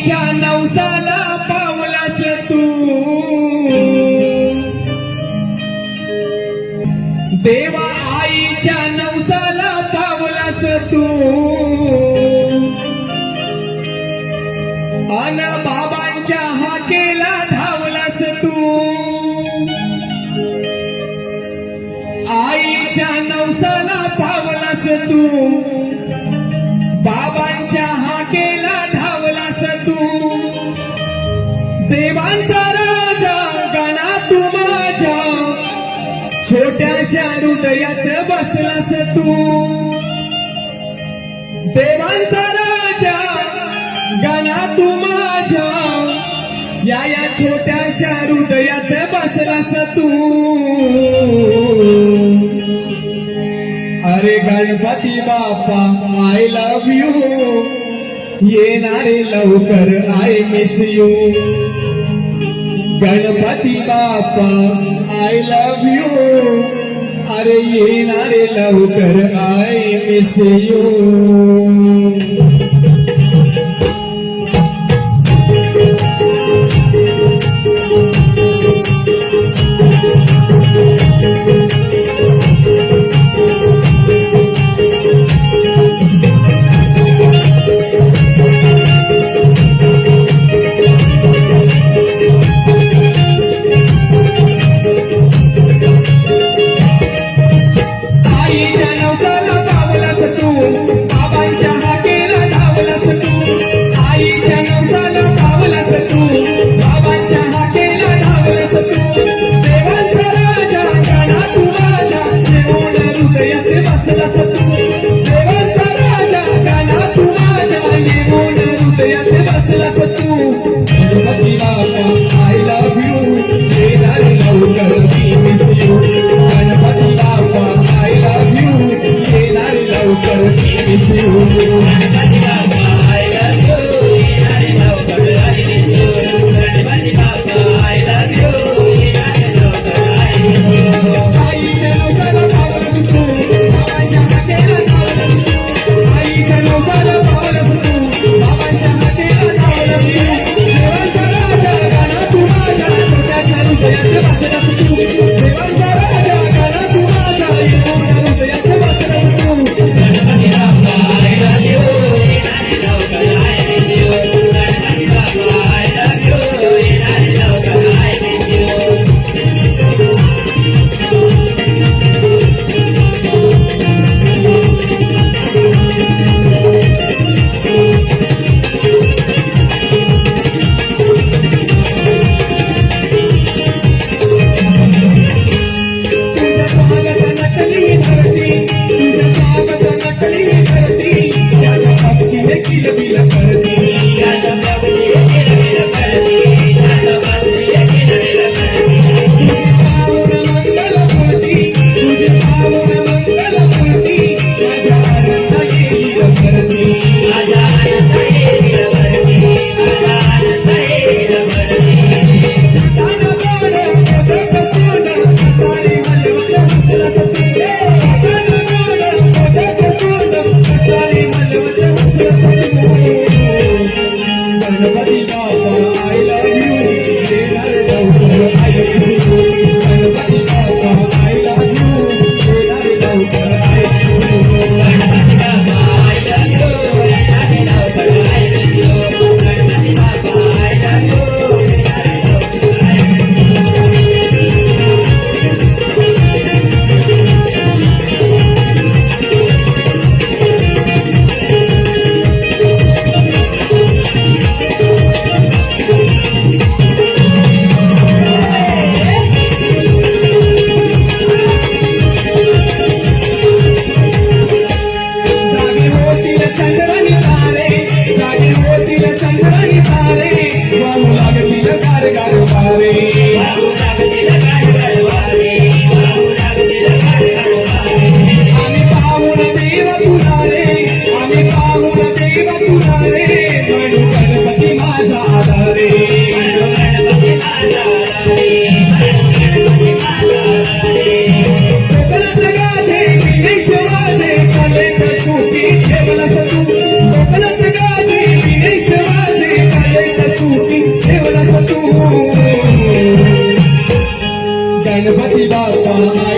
आईच्या नवसाला पावलास तू, देवा आईच्या नवसाला पावलास तू, अन बाबांच्या हाकेला धावलास तू, आईच्या नवसाला पावलास तू, बाबांच्या हाकेला धावलास तू, देवांचा राजा गणा तू माझ्या छोट्याशा हृदयात बसलास तू, देवांचा राजा गणा तू माझ्या या छोट्याशा हृदयात बसलास तू. अरे Ganpati Bappa I love you, येणारे लवकर I miss you. Ganpati Bappa I love you, अरे येणारे लवकर I miss you. Ganpati Bappa